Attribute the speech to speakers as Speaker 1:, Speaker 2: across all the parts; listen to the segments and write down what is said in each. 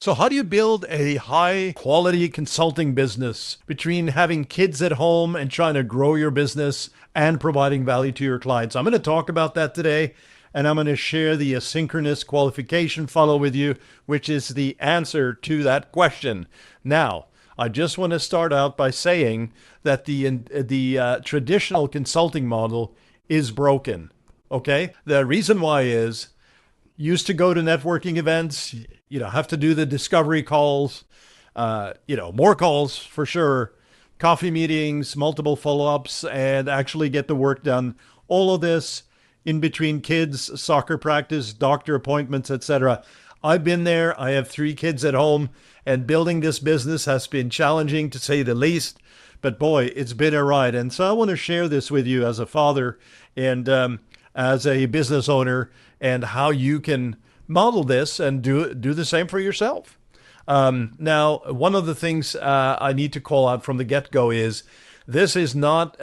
Speaker 1: So how do you build a high quality consulting business between having kids at home and trying to grow your business and providing value to your clients? I'm going to talk about that today, and I'm going to share the asynchronous qualification funnel with you, which is the answer to that question. Now, I just want to start out by saying that the traditional consulting model is broken. Okay? The reason why is used to go to networking events, have to do the discovery calls, more calls for sure, coffee meetings, multiple follow-ups, and actually get the work done. All of this in between kids, soccer practice, doctor appointments, etc. I've been there. I have 3 kids at home, and building this business has been challenging to say the least. But boy, it's been a ride. And so I want to share this with you as a father and as a business owner, and how you can model this and do the same for yourself. Now, one of the things I need to call out from the get-go is this is not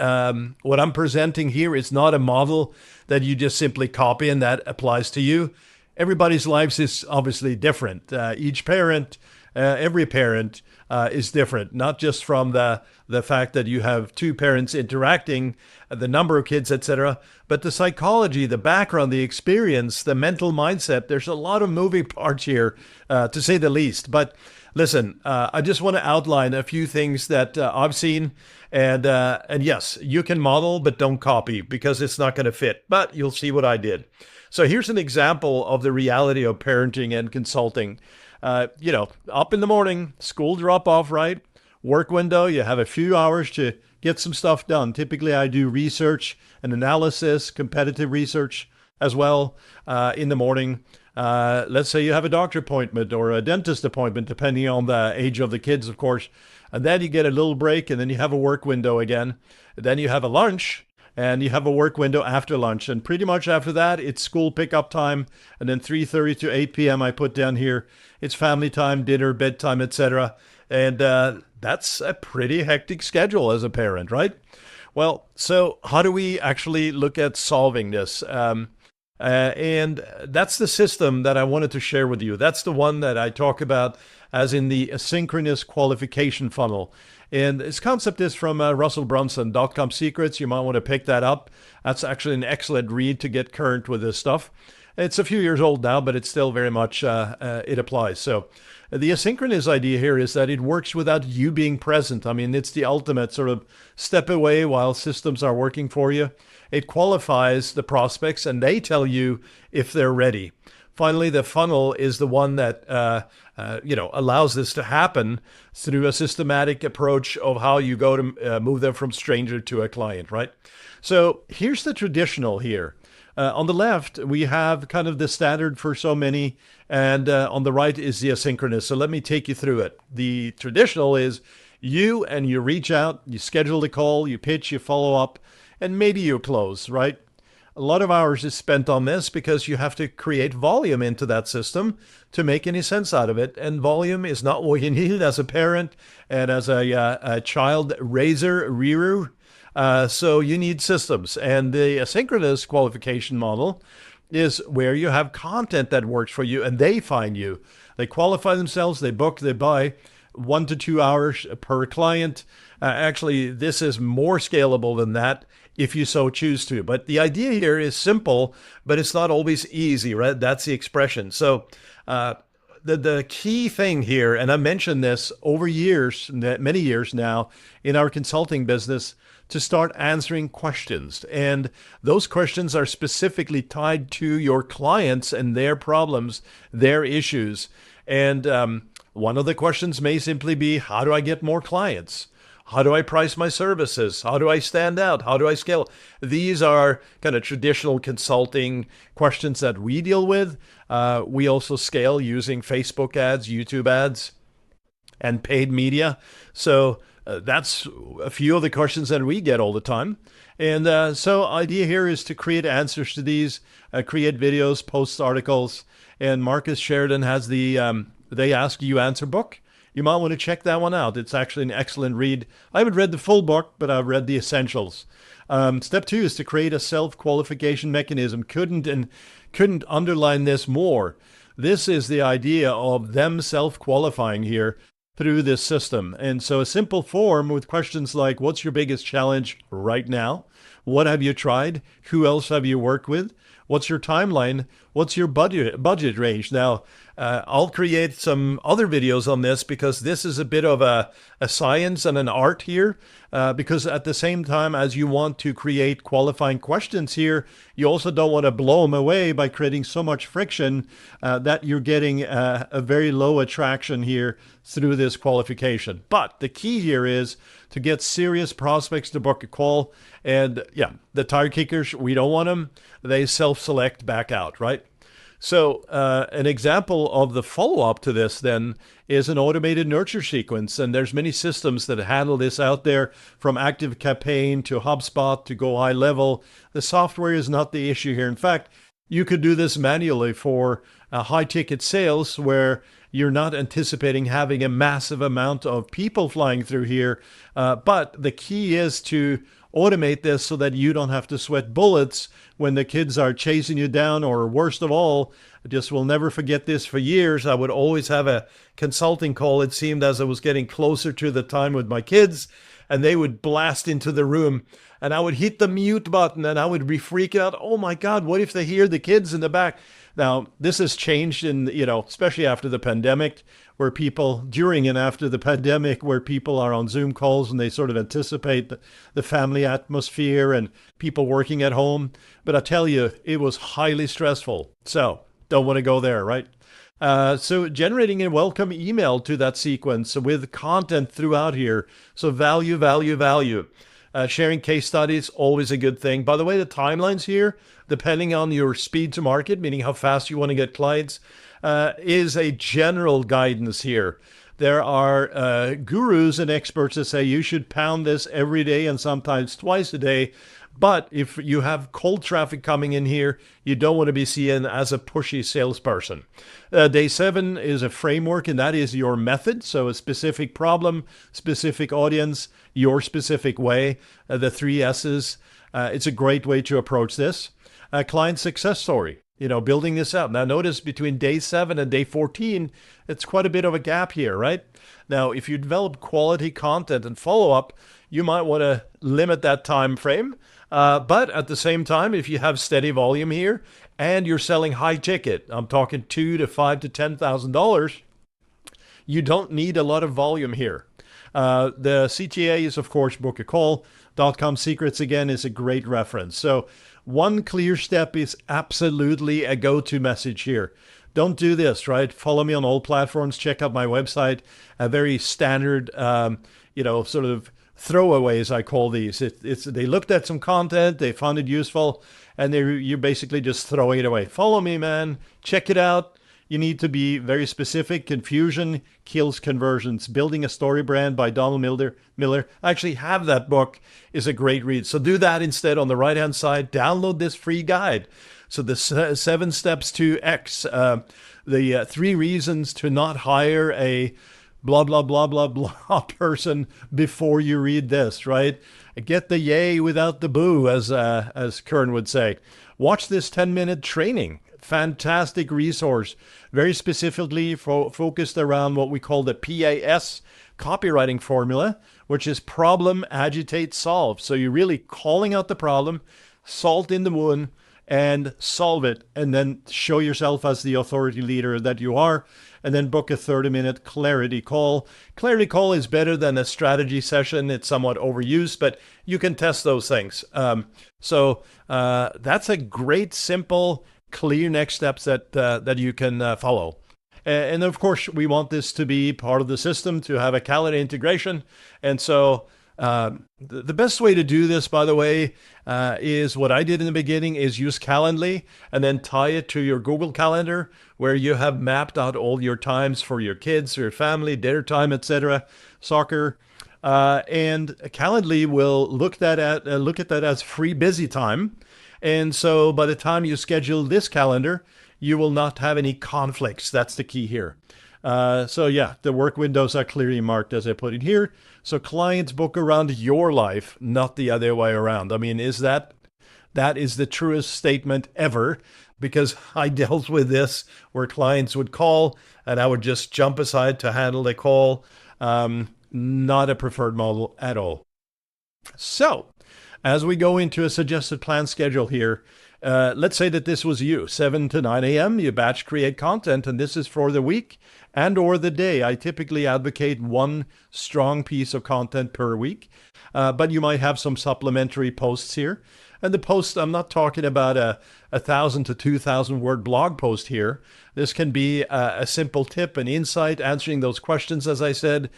Speaker 1: what I'm presenting here is not a model that you just simply copy and that applies to you. Everybody's lives is obviously different. Each parent, every parent is different, not just from the fact that you have 2 parents interacting, the number of kids, etc., but the psychology, the background, the experience, the mental mindset. There's a lot of moving parts here, to say the least. But listen, I just want to outline a few things that I've seen. And yes, you can model, but don't copy because it's not going to fit. But you'll see what I did. So here's an example of the reality of parenting and consulting. Up in the morning, school drop off, right? Work window, you have a few hours to get some stuff done. Typically, I do research and analysis, competitive research as well in the morning. Let's say you have a doctor appointment or a dentist appointment, depending on the age of the kids, of course. And then you get a little break, and then you have a work window again. Then you have a lunch, and you have a work window after lunch. And pretty much after that, it's school pickup time. And then 3:30 to 8 p.m. I put down here. It's family time, dinner, bedtime, etc. And that's a pretty hectic schedule as a parent, right? Well, so how do we actually look at solving this? And that's the system that I wanted to share with you. That's the one that I talk about as in the asynchronous qualification funnel. And this concept is from Russell Brunson, Dot-Com Secrets. You might want to pick that up. That's actually an excellent read to get current with this stuff. It's a few years old now, but it's still very much, it applies. So the asynchronous idea here is that it works without you being present. I mean, it's the ultimate sort of step away while systems are working for you. It qualifies the prospects and they tell you if they're ready. Finally, the funnel is the one that allows this to happen through a systematic approach of how you go to move them from stranger to a client, right? So here's the traditional here. On the left, we have kind of the standard for so many, and on the right is the asynchronous. So let me take you through it. The traditional is you reach out, you schedule the call, you pitch, you follow up, and maybe you close, right? A lot of hours is spent on this because you have to create volume into that system to make any sense out of it. And volume is not what you need as a parent and as a child raiser, rearer. So you need systems. And the asynchronous qualification model is where you have content that works for you and they find you. They qualify themselves, they book, they buy 1 to 2 hours per client. Actually, this is more scalable than that if you so choose to. But the idea here is simple, but it's not always easy, right? That's the expression. So the key thing here, and I mentioned this over years, many years now in our consulting business, to start answering questions. And those questions are specifically tied to your clients and their problems, their issues. And one of the questions may simply be, how do I get more clients? How do I price my services? How do I stand out? How do I scale? These are kind of traditional consulting questions that we deal with. We also scale using Facebook ads, YouTube ads, and paid media. So that's a few of the questions that we get all the time. And so idea here is to create answers to these, create videos, post articles. And Marcus Sheridan has the They Ask You Answer book. You might want to check that one out. It's actually an excellent read. I haven't read the full book, but I've read the essentials. Step 2 is to create a self-qualification mechanism. Couldn't underline this more. This is the idea of them self-qualifying here through this system. And so a simple form with questions like, what's your biggest challenge right now? What have you tried? Who else have you worked with? What's your timeline? What's your budget range? Now, I'll create some other videos on this because this is a bit of a science and an art here. Because at the same time as you want to create qualifying questions here, you also don't want to blow them away by creating so much friction that you're getting a very low attraction here through this qualification. But the key here is to get serious prospects to book a call. And yeah, the tire kickers, we don't want them. They self-select back out, right? So an example of the follow-up to this then is an automated nurture sequence. And there's many systems that handle this out there, from Active Campaign to HubSpot to Go High Level. The software is not the issue here. In fact, you could do this manually for high-ticket sales where you're not anticipating having a massive amount of people flying through here. But the key is to automate this so that you don't have to sweat bullets when the kids are chasing you down, or worst of all, I just will never forget this for years. I would always have a consulting call, it seemed, as I was getting closer to the time with my kids, and they would blast into the room and I would hit the mute button and I would be freaking out. Oh my God, what if they hear the kids in the back? Now, this has changed especially after the pandemic, where people, during and after the pandemic, where people are on Zoom calls and they sort of anticipate the family atmosphere and people working at home. But I tell you, it was highly stressful. So don't want to go there, right? So generating a welcome email to that sequence with content throughout here. So value, value, value. Sharing case studies, always a good thing. By the way, the timelines here, depending on your speed to market, meaning how fast you want to get clients, is a general guidance here. There are gurus and experts that say you should pound this every day and sometimes twice a day. But if you have cold traffic coming in here, you don't want to be seen as a pushy salesperson. Day 7 is a framework, and that is your method. So a specific problem, specific audience, your specific way, the 3 S's. It's a great way to approach this. Client success story, building this out. Now notice between day 7 and day 14, it's quite a bit of a gap here, right? Now, if you develop quality content and follow-up, you might want to limit that time frame. But at the same time, if you have steady volume here and you're selling high ticket, I'm talking $2,000 to $5,000 to $10,000, you don't need a lot of volume here. The CTA is, of course, bookacall.com secrets, again, is a great reference. So one clear step is absolutely a go-to message here. Don't do this, right? Follow me on all platforms. Check out my website. A very standard, sort of throwaways, I call these. They looked at some content, they found it useful, and you basically just throw it away. Follow me, man. Check it out. You need to be very specific. Confusion kills conversions. Building a Story Brand by Donald Miller. I actually have that book. Is a great read. So do that instead on the right-hand side. Download this free guide. So the 7 steps to X, the 3 reasons to not hire a blah, blah, blah, blah, blah person before you read this, right? Get the yay without the boo, as Kern would say. Watch this 10-minute training. Fantastic resource, very specifically focused around what we call the PAS copywriting formula, which is problem, agitate, solve. So you're really calling out the problem, salt in the wound, and solve it, and then show yourself as the authority leader that you are, and then book a 30-minute clarity call. Clarity call is better than a strategy session. It's somewhat overused, but you can test those things. So that's a great, simple, clear next steps that you can follow. And of course, we want this to be part of the system, to have a calendar integration. And so the best way to do this, by the way, is what I did in the beginning, is use Calendly and then tie it to your Google Calendar, where you have mapped out all your times for your kids, your family, dinner time, etc., soccer. And Calendly will look at that as free busy time. And so by the time you schedule this calendar, you will not have any conflicts. That's the key here. So yeah, the work windows are clearly marked as I put it here. So clients book around your life, not the other way around. I mean, is that That is the truest statement ever, because I dealt with this where clients would call and I would just jump aside to handle the call. Not a preferred model at all. So, as we go into a suggested plan schedule here, let's say that this was you, 7 to 9 a.m., you batch create content, and this is for the week and or the day. I typically advocate one strong piece of content per week, but you might have some supplementary posts here. And the post, I'm not talking about a 1,000 to 2,000 word blog post here. This can be a simple tip, an insight, answering those questions, as I said.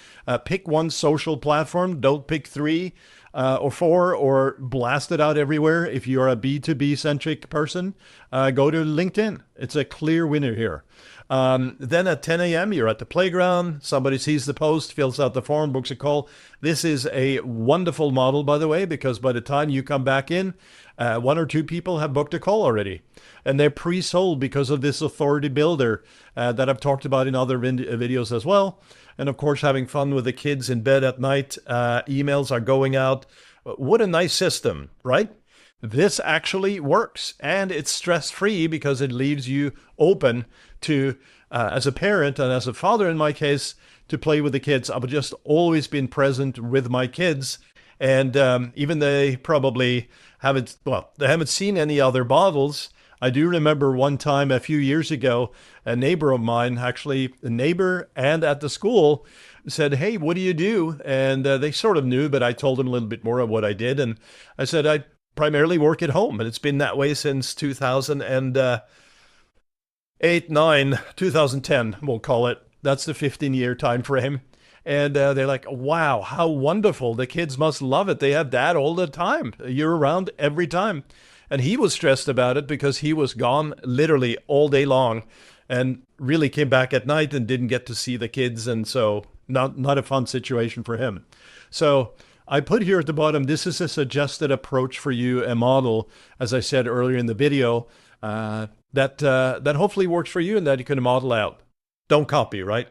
Speaker 1: Pick one social platform. Don't pick 3 or 4 or blast it out everywhere. If you're a B2B centric person, go to LinkedIn. It's a clear winner here. Then at 10 a.m., you're at the playground. Somebody sees the post, fills out the form, books a call. This is a wonderful model, by the way, because by the time you come back in, 1 or 2 people have booked a call already. And they're pre-sold because of this authority builder that I've talked about in other videos as well. And of course, having fun with the kids in bed at night. Emails are going out. What a nice system, right? This actually works, and it's stress-free because it leaves you open to, as a parent and as a father in my case, to play with the kids. I've just always been present with my kids, and even they probably they haven't seen any other models. I do remember one time a few years ago, a neighbor of mine, actually a neighbor and at the school, said, "Hey, what do you do?" And they sort of knew, but I told them a little bit more of what I did. And I said, I primarily work at home, and it's been that way since 2008, 9, 2010, we'll call it. That's the 15-year time frame. And they're like, wow, how wonderful. The kids must love it. They have dad all the time, year round, every time. And he was stressed about it because he was gone literally all day long and really came back at night and didn't get to see the kids. And so not a fun situation for him. So I put here at the bottom, this is a suggested approach for you, a model, as I said earlier in the video, that hopefully works for you and that you can model out. Don't copy, right?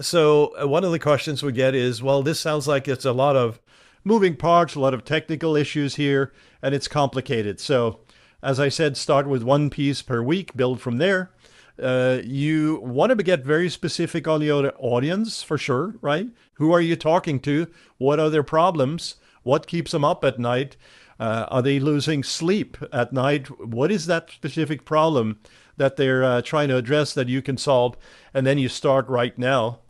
Speaker 1: So one of the questions we get is, well, this sounds like it's a lot of moving parts, a lot of technical issues here, and it's complicated. So as I said, start with one piece per week, build from there. You want to get very specific on your audience for sure, right? Who are you talking to? What are their problems? What keeps them up at night? Are they losing sleep at night? What is that specific problem that they're trying to address that you can solve? And then you start right now.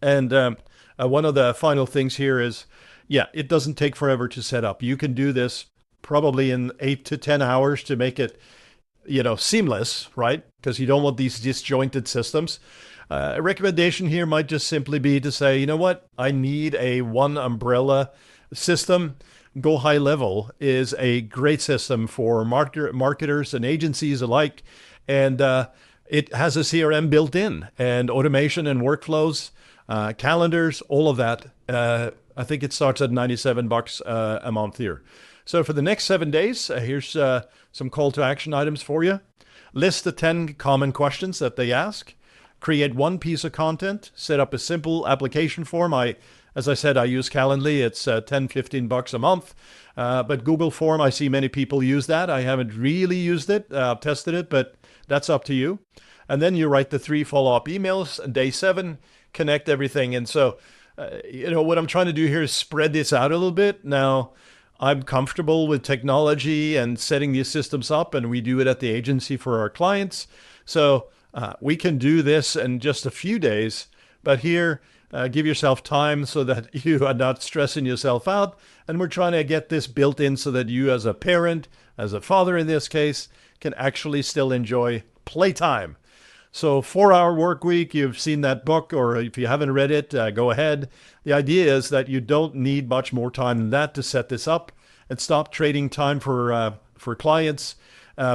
Speaker 1: And one of the final things here is, yeah, it doesn't take forever to set up. You can do this probably in 8 to 10 hours to make it, seamless, right? Because you don't want these disjointed systems. A recommendation here might just simply be to say, you know what? I need a one umbrella system. Go High Level is a great system for marketers and agencies alike. And it has a CRM built in and automation and workflows, calendars, all of that. I think it starts at $97 a month here. So for the next 7 days, here's some call to action items for you. List the 10 common questions that they ask. Create one piece of content. Set up a simple application form. As I said, I use Calendly. It's $10-15 a month. But Google Form, I see many people use that. I haven't really used it. I've tested it, but that's up to you. And then you write the 3 follow-up emails. Day 7, connect everything. And so, what I'm trying to do here is spread this out a little bit. Now, I'm comfortable with technology and setting these systems up, and we do it at the agency for our clients. So we can do this in just a few days, but here, give yourself time so that you are not stressing yourself out. And we're trying to get this built in so that you as a parent, as a father in this case, can actually still enjoy playtime. So 4-hour work week, you've seen that book, or if you haven't read it, go ahead. The idea is that you don't need much more time than that to set this up and stop trading time for clients.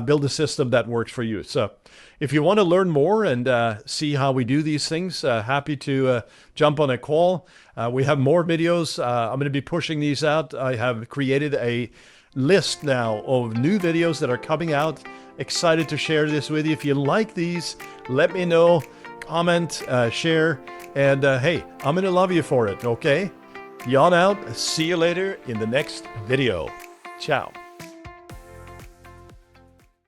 Speaker 1: Build a system that works for you. So if you want to learn more and see how we do these things, happy to jump on a call. We have more videos. I'm going to be pushing these out. I have created a list now of new videos that are coming out. Excited to share this with you. If you like these, let me know, comment, share, and hey, I'm going to love you for it, okay? Jan out. See you later in the next video. Ciao.